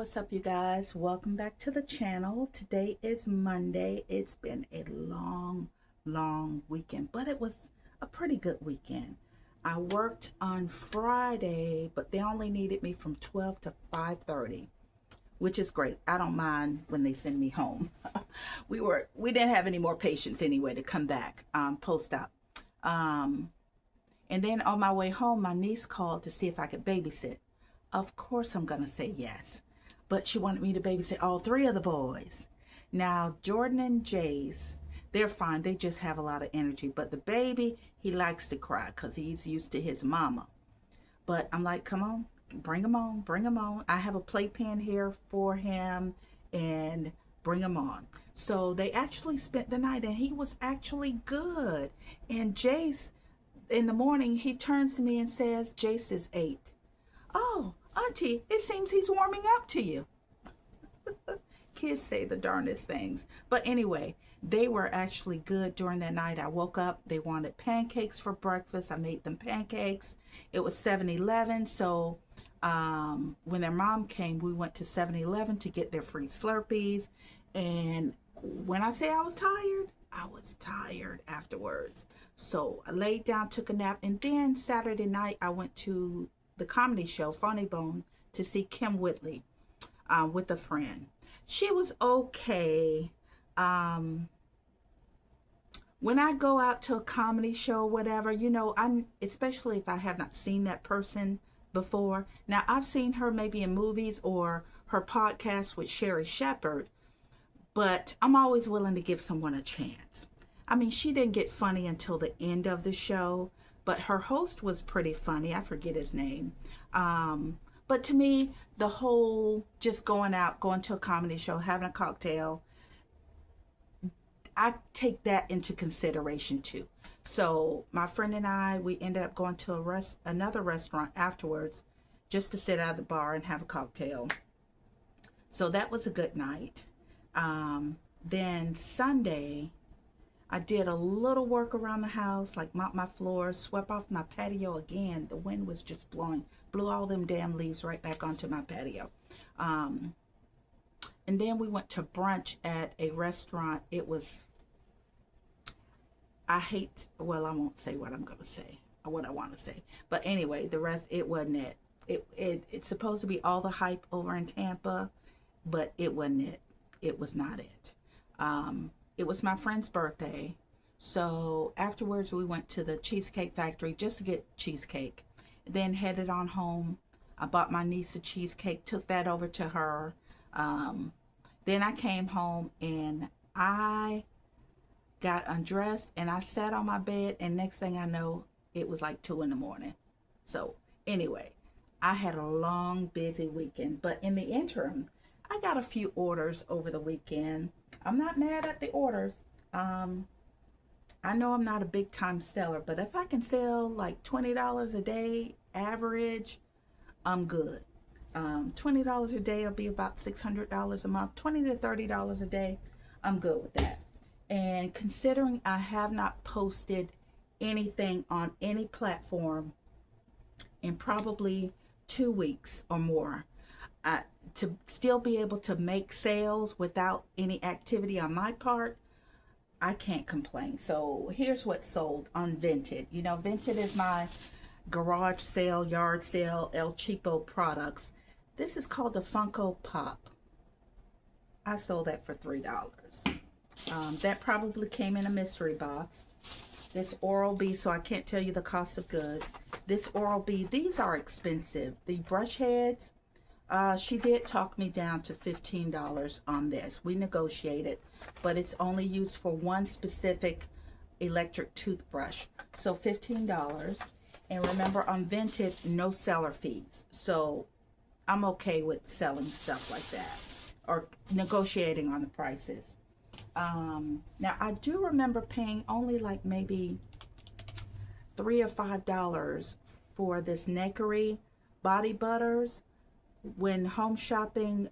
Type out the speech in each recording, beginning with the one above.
What's up, you guys? Welcome back to the channel. Today is Monday. It's been a long weekend, but it was a pretty good weekend. I worked on Friday, but they only needed me from 12 to 5:30, which is great. I don't mind when they send me home. We didn't have any more patients anyway to come back post op. And then on my way home, my niece called to see if I could babysit. Of course I'm gonna say yes, but she wanted me to babysit all three of the boys. Now Jordan and Jace, they're fine, they just have a lot of energy, but the baby, he likes to cry because he's used to his mama. But I'm like, come on, bring him on, bring him on. I have a playpen here for him, and bring him on. So they actually spent the night, and he was actually good. And Jace, in the morning, he turns to me and says, Jace is 8. Oh, Auntie, it seems he's warming up to you. Kids say the darndest things. But anyway, they were actually good during that night. I woke up, they wanted pancakes for breakfast. I made them pancakes. It was 7-Eleven, so when their mom came, we went to 7-Eleven to get their free Slurpees. And when I say I was tired afterwards. So I laid down, took a nap, and then Saturday night I went to the comedy show Funny Bone to see Kim Whitley with a friend. She was okay. When I go out to a comedy show, whatever, you know, especially if I have not seen that person before. Now, I've seen her maybe in movies or her podcast with Sherry Shepherd, but I'm always willing to give someone a chance. I mean, she didn't get funny until the end of the show, but her host was pretty funny. I forget his name. But to me, the whole just going to a comedy show, having a cocktail, I take that into consideration too. So my friend and I, we ended up going to another restaurant afterwards just to sit at the bar and have a cocktail. So that was a good night. Then Sunday, I did a little work around the house, like mop my floors, swept off my patio again. The wind was just blowing, blew all them damn leaves right back onto my patio. And then we went to brunch at a restaurant. It was, I won't say what I'm going to say, or what I want to say. But anyway, it wasn't it. It's supposed to be all the hype over in Tampa, but it wasn't it. It was not it. It was my friend's birthday, so afterwards we went to the Cheesecake Factory just to get cheesecake, then headed on home. I bought my niece a cheesecake, took that over to her. Then I came home and I got undressed and I sat on my bed, and next thing I know, it was like 2 in the morning. So anyway, I had a long, busy weekend, but in the interim, I got a few orders over the weekend. I'm not mad at the orders. I know I'm not a big time seller, but if I can sell like $20 a day average, I'm good. $20 a day will be about $600 a month. $20 to $30 a day, I'm good with that. And considering I have not posted anything on any platform in probably 2 weeks or more, to still be able to make sales without any activity on my part, I can't complain. So here's what sold on Vinted. You know, Vinted is my garage sale, yard sale, El Cheapo products. This is called the Funko Pop. I sold that for $3. That probably came in a mystery box. This Oral-B, so I can't tell you the cost of goods. This Oral-B, these are expensive. The brush heads, she did talk me down to $15 on this. We negotiated, but it's only used for one specific electric toothbrush. So $15. And remember, on Vinted, no seller fees. So I'm okay with selling stuff like that or negotiating on the prices. Now, I do remember paying only like maybe $3 or $5 for this Nakery body butters. When home shopping,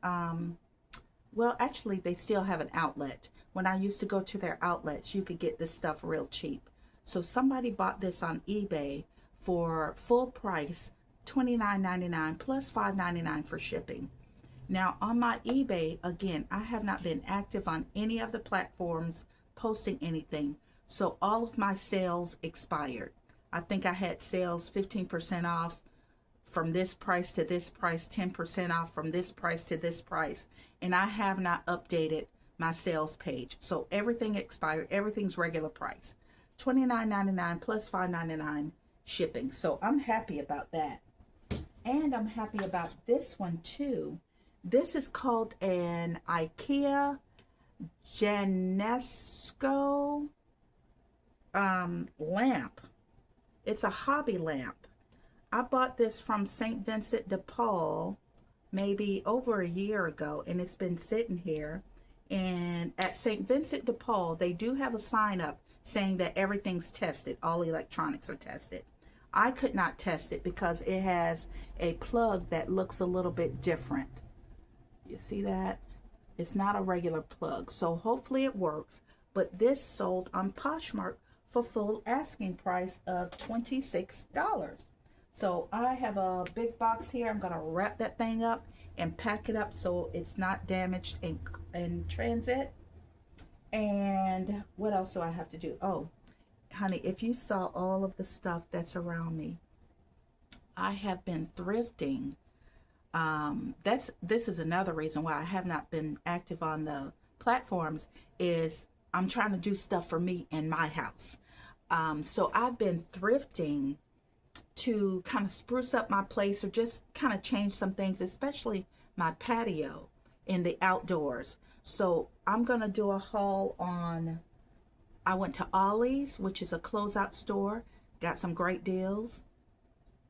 well, actually, they still have an outlet. When I used to go to their outlets, you could get this stuff real cheap. So somebody bought this on eBay for full price, $29.99 plus $5.99 for shipping. Now on my eBay, again, I have not been active on any of the platforms posting anything. So all of my sales expired. I think I had sales 15% off from this price to this price, 10% off from this price to this price. And I have not updated my sales page. So everything expired. Everything's regular price. $29.99 plus $5.99 shipping. So I'm happy about that. And I'm happy about this one too. This is called an IKEA Janesco lamp. It's a hobby lamp. I bought this from St. Vincent de Paul maybe over a year ago, and it's been sitting here. And at St. Vincent de Paul, they do have a sign up saying that everything's tested. All electronics are tested. I could not test it because it has a plug that looks a little bit different. You see that? It's not a regular plug. So hopefully it works. But this sold on Poshmark for full asking price of $26. So I have a big box here. I'm going to wrap that thing up and pack it up so it's not damaged in transit. And what else do I have to do? Oh, honey, if you saw all of the stuff that's around me, I have been thrifting. This is another reason why I have not been active on the platforms, is I'm trying to do stuff for me in my house. So I've been thrifting to kind of spruce up my place or just kind of change some things, especially my patio in the outdoors. So I'm going to do a haul on, I went to Ollie's, which is a closeout store, got some great deals.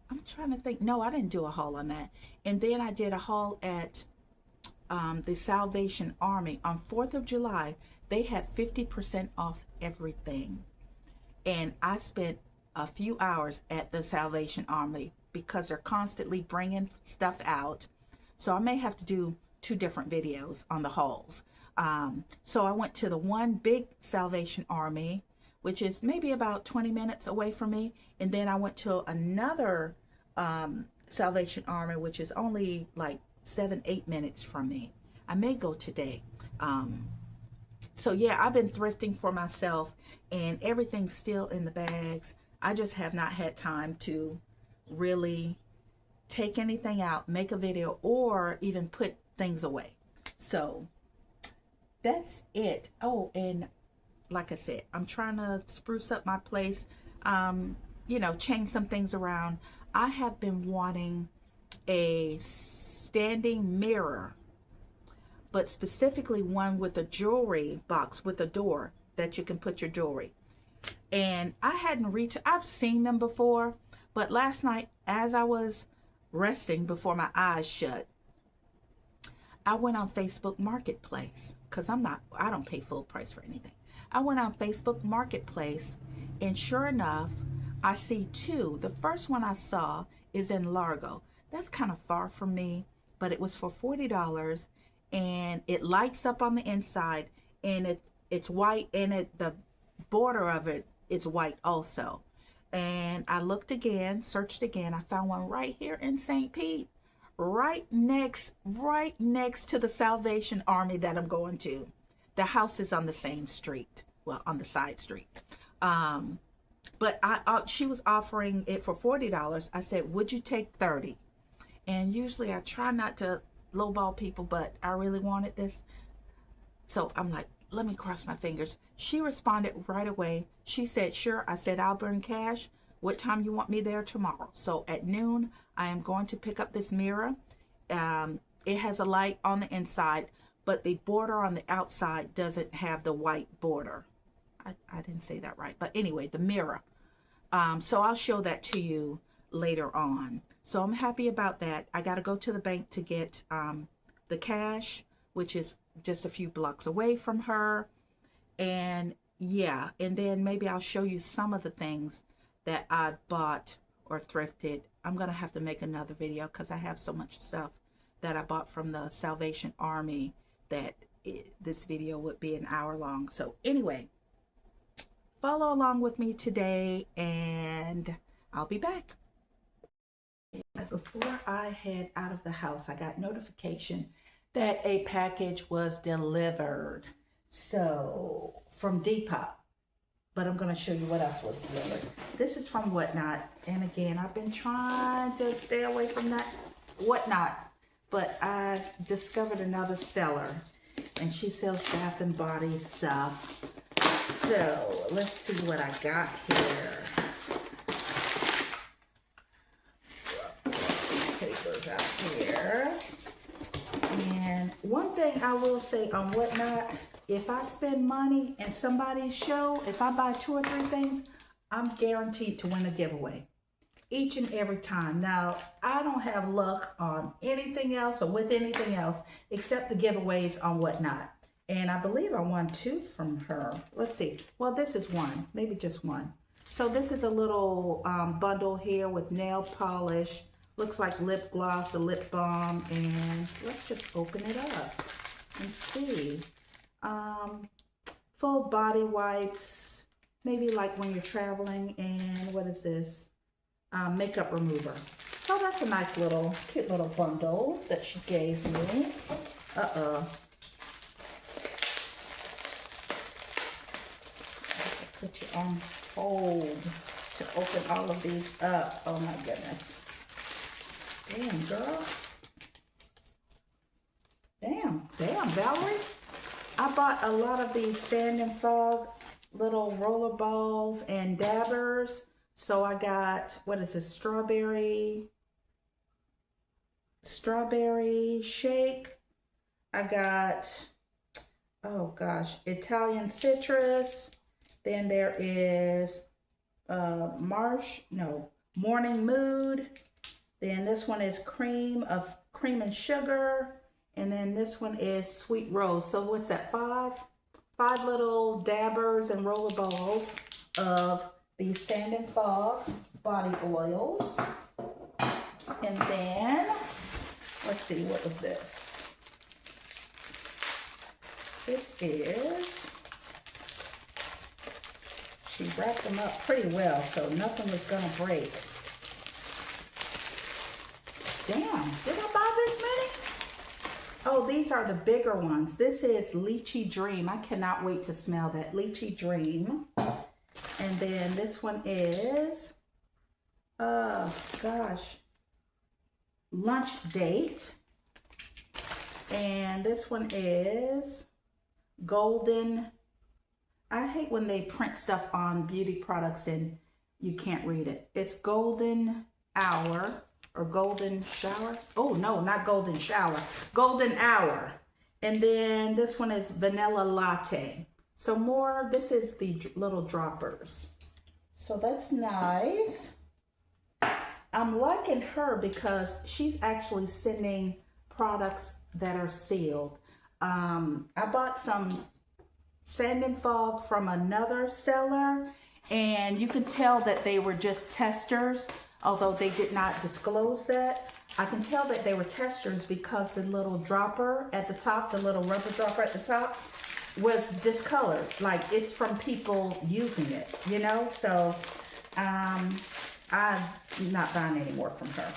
I'm trying to think. No, I didn't do a haul on that. And then I did a haul at the Salvation Army. On 4th of July, they had 50% off everything. And I spent a few hours at the Salvation Army because they're constantly bringing stuff out. So I may have to do 2 different videos on the hauls. So I went to the one big Salvation Army, which is maybe about 20 minutes away from me. And then I went to another Salvation Army, which is only like 7-8 minutes from me. I may go today. So yeah, I've been thrifting for myself, and everything's still in the bags. I just have not had time to really take anything out, make a video, or even put things away. So that's it. Oh, and like I said, I'm trying to spruce up my place, you know, change some things around. I have been wanting a standing mirror, but specifically one with a jewelry box with a door that you can put your jewelry. And I hadn't reached, I've seen them before, but last night as I was resting before my eyes shut, I went on Facebook Marketplace, because I don't pay full price for anything. I went on Facebook Marketplace, and sure enough, I see 2. The first one I saw is in Largo. That's kind of far from me, but it was for $40, and it lights up on the inside, and it's white, and the border of it is white also. And I looked again, searched again. I found one right here in St. Pete, right next to the Salvation Army that I'm going to. The house is on the same street, well, on the side street. But she was offering it for $40. I said, would you take 30? And usually I try not to lowball people, but I really wanted this. So I'm like, let me cross my fingers. She responded right away. She said, sure. I said, I'll bring cash. What time you want me there tomorrow? So at noon, I am going to pick up this mirror. It has a light on the inside, but the border on the outside doesn't have the white border. I didn't say that right. But anyway, the mirror. So I'll show that to you later on. So I'm happy about that. I got to go to the bank to get the cash, which is just a few blocks away from her. And yeah, and then maybe I'll show you some of the things that I've bought or thrifted. I'm going to have to make another video because I have so much stuff that I bought from the Salvation Army that this video would be an hour long. So anyway, follow along with me today and I'll be back. Before I head out of the house, I got notification that a package was delivered. So from Depop, but I'm going to show you what else was delivered. This is from Whatnot. And again, I've been trying to stay away from that Whatnot, but I discovered another seller and she sells bath and body stuff. So let's see what I got here. Papers out here. And one thing I will say on Whatnot, if I spend money in somebody's show, if I buy 2 or 3 things, I'm guaranteed to win a giveaway each and every time. Now, I don't have luck on anything else or with anything else except the giveaways on Whatnot. And I believe I won 2 from her. Let's see. Well, this is one, maybe just one. So this is a little bundle here with nail polish. Looks like lip gloss, a lip balm, and let's just open it up and see. Full body wipes, maybe like when you're traveling, and what is this? Makeup remover. So that's a nice little, cute little bundle that she gave me. Put you on hold to open all of these up. Oh my goodness. Damn, girl. Damn, Valerie. I bought a lot of these sand and fog little roller balls and dabbers. So I got, what is this, strawberry shake. I got, oh gosh, Italian citrus. Then there is morning mood. Then this one is cream and sugar. And then this one is sweet rose. So what's that, 5 little dabbers and roller balls of these sand and fog body oils. And then, let's see, what was this? This is, she wrapped them up pretty well, so nothing was gonna break. Damn, did I buy this many? Oh, these are the bigger ones. This is Lychee Dream. I cannot wait to smell that. Lychee Dream. And then this one is, Lunch Date. And this one is Golden. I hate when they print stuff on beauty products and you can't read it. It's Golden Hour or Golden Shower. Oh, no, not Golden Shower. Golden Hour. And then this one is Vanilla Latte. So more, this is the little droppers. So that's nice. I'm liking her because she's actually sending products that are sealed. I bought some sand and fog from another seller, and you could tell that they were just testers, although they did not disclose that. I can tell that they were testers because the little dropper at the top, the little rubber dropper at the top, was discolored. Like, it's from people using it, you know? So I'm not buying any more from her.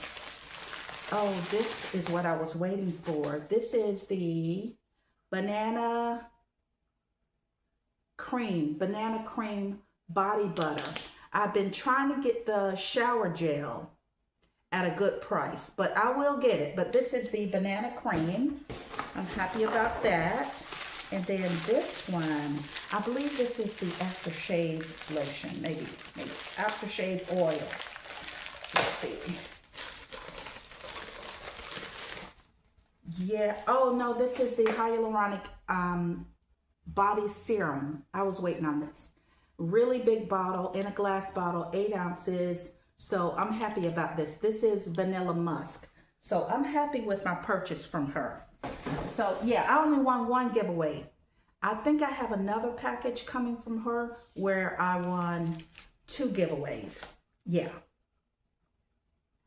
Oh, this is what I was waiting for. This is the banana cream body butter. I've been trying to get the shower gel at a good price, but I will get it. But this is the banana cream. I'm happy about that. And then this one, I believe this is the aftershave lotion, maybe aftershave oil. Let's see. Yeah, oh no, this is the hyaluronic body serum. I was waiting on this. Really big bottle, in a glass bottle, 8 ounces. So I'm happy about this. This is Vanilla Musk. So I'm happy with my purchase from her. So yeah, I only won 1 giveaway. I think I have another package coming from her where I won 2 giveaways. Yeah.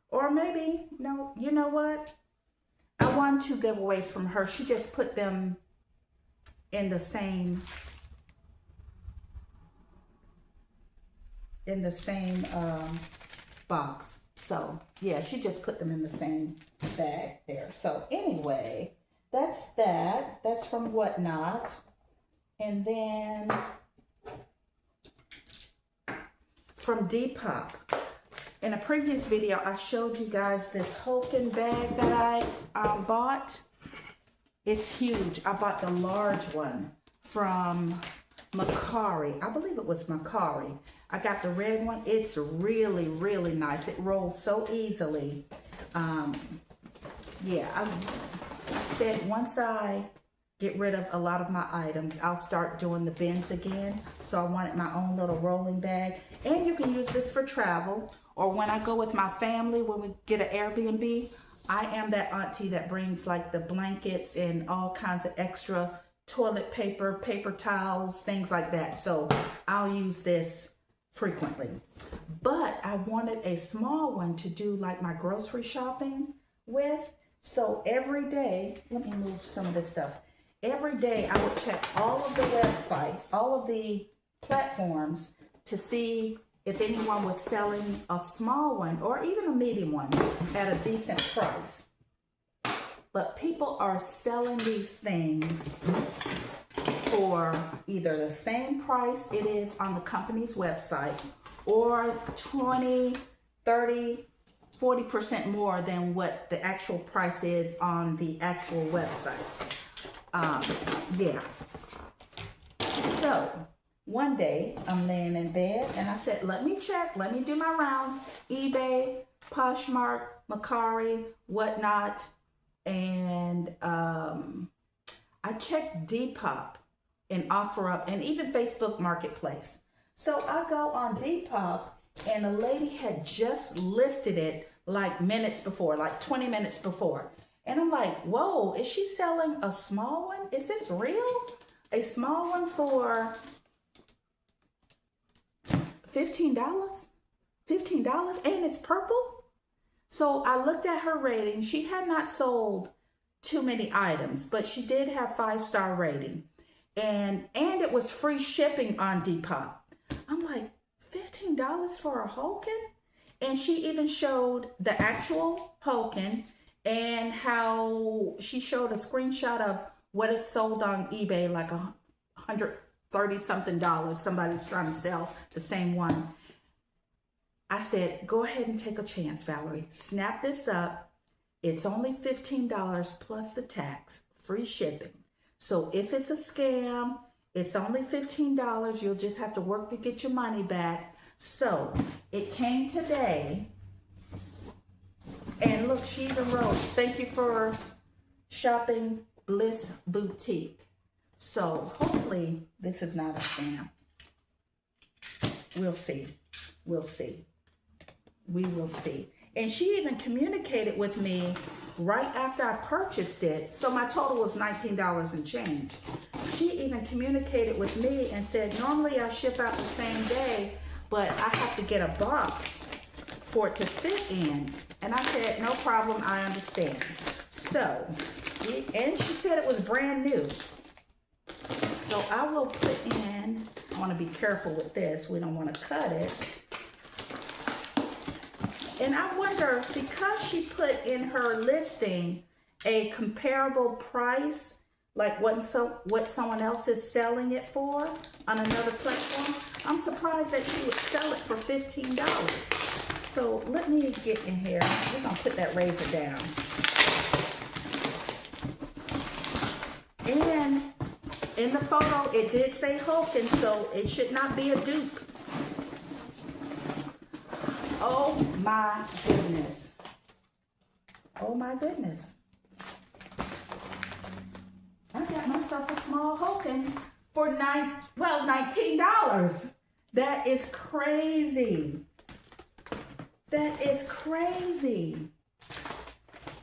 Or maybe, no, you know what? I won 2 giveaways from her. She just put them in the same box. So yeah, she just put them in the same bag there. So anyway, that's that. That's from Whatnot. And then from Depop. In a previous video, I showed you guys this Hulken bag that I bought. It's huge. I bought the large one from Macari. I believe it was Macari. I got the red one. It's really, really nice. It rolls so easily. Yeah, I said once I get rid of a lot of my items, I'll start doing the bins again. So I wanted my own little rolling bag. And you can use this for travel, or when I go with my family, when we get an Airbnb. I am that auntie that brings like the blankets and all kinds of extra toilet paper, paper towels, things like that. So I'll use this frequently. But I wanted a small one to do like my grocery shopping with. So every day, let me move some of this stuff. Every day I would check all of the websites, all of the platforms to see if anyone was selling a small one or even a medium one at a decent price. But people are selling these things for either the same price it is on the company's website or 20, 30, 40% more than what the actual price is on the actual website. Yeah. So one day I'm laying in bed and I said, let me check, let me do my rounds. eBay, Poshmark, Macari, Whatnot, and I checked Depop and OfferUp and even Facebook Marketplace. So I go on Depop and a lady had just listed it like minutes before, like 20 minutes before. And I'm like, whoa, is she selling a small one? Is this real? A small one for $15? $15 and it's purple? So I looked at her rating. She had not sold too many items, but she did have 5-star rating. And it was free shipping on Depop. I'm like, $15 for a Hulken? And she even showed the actual Hulken and how she showed a screenshot of what it sold on eBay, like $130 something. Somebody's trying to sell the same one. I said, go ahead and take a chance, Valerie. Snap this up. It's only $15 plus the tax, free shipping. So if it's a scam, it's only $15. You'll just have to work to get your money back. So it came today. And look, she even wrote, thank you for shopping Bliss Boutique. So hopefully this is not a scam. We'll see. We'll see. We will see. And she even communicated with me right after I purchased it. So my total was $19 and change. She even communicated with me and said, normally I ship out the same day, but I have to get a box for it to fit in. And I said, no problem, I understand. So, and she said it was brand new. So I will put in, I want to be careful with this. We don't want to cut it. And I wonder, because she put in her listing a comparable price, like what someone else is selling it for on another platform, I'm surprised that she would sell it for $15. So let me get in here. We're going to put that razor down. And in the photo, it did say Hulken, so it should not be a dupe. Oh my goodness. Oh my goodness. I got myself a small Hulken for $19. That is crazy. That is crazy.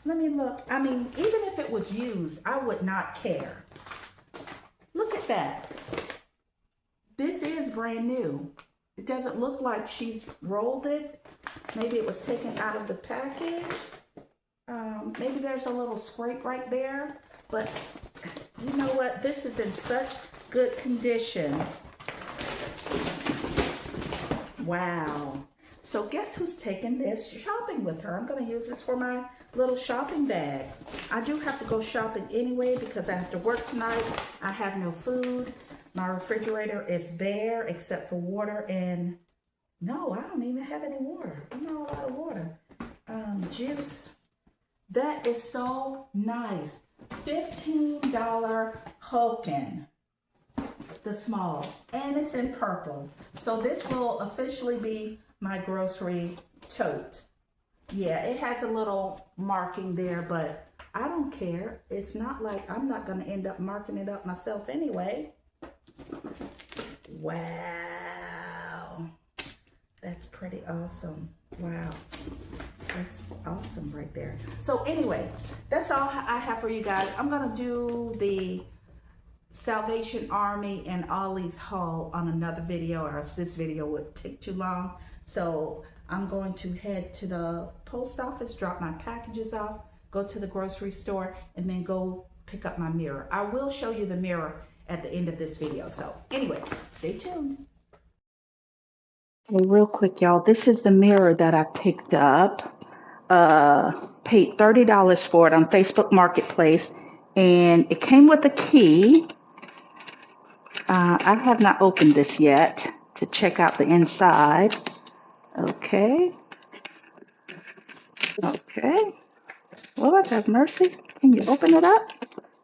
Let me look. I mean, even if it was used, I would not care. Look at that. This is brand new. It doesn't look like she's rolled it. Maybe it was taken out of the package. Maybe there's a little scrape right there. But you know what? This is in such good condition. Wow. So guess who's taking this shopping with her? I'm going to use this for my little shopping bag. I do have to go shopping anyway because I have to work tonight. I have no food. My refrigerator is bare except for water and no, I don't even have any water. I'm not a lot of water. Juice. That is so nice. $15 Hulken, the small, and it's in purple. So this will officially be my grocery tote. Yeah, it has a little marking there, but I don't care. It's not like I'm not going to end up marking it up myself anyway. Wow. That's pretty awesome. Wow. That's awesome right there. So anyway, that's all I have for you guys. I'm going to do the Salvation Army and Ollie's haul on another video, or else this video would take too long. So I'm going to head to the post office, drop my packages off, go to the grocery store, and then go pick up my mirror. I will show you the mirror at the end of this video. So anyway, stay tuned. Hey, real quick, y'all, this is the mirror that I picked up. Paid $30 for it on Facebook Marketplace, and it came with a key. I have not opened this yet to check out the inside. Okay. Lord have mercy. Can you open it up?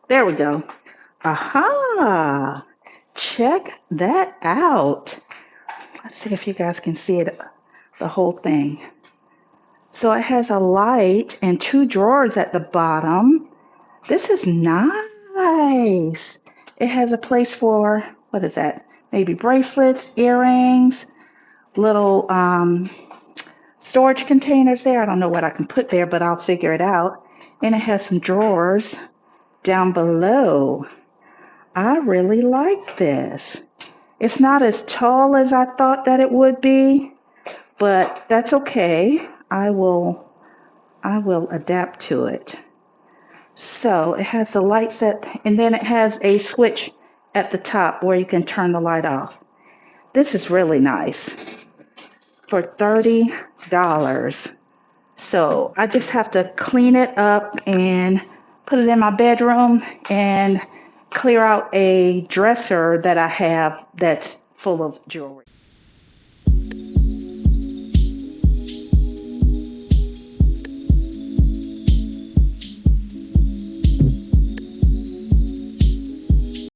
There we go. Aha! Check that out. Let's see if you guys can see it, the whole thing. So it has a light and 2 drawers at the bottom. This is nice. It has a place for, what is that? Maybe bracelets, earrings, little storage containers there. I don't know what I can put there, but I'll figure it out. And it has some drawers down below. I really like this. It's not as tall as I thought that it would be, but that's okay. I will adapt to it. So it has the light set, and then it has a switch at the top where you can turn the light off. This is really nice for $30. So I just have to clean it up and put it in my bedroom and clear out a dresser that I have that's full of jewelry.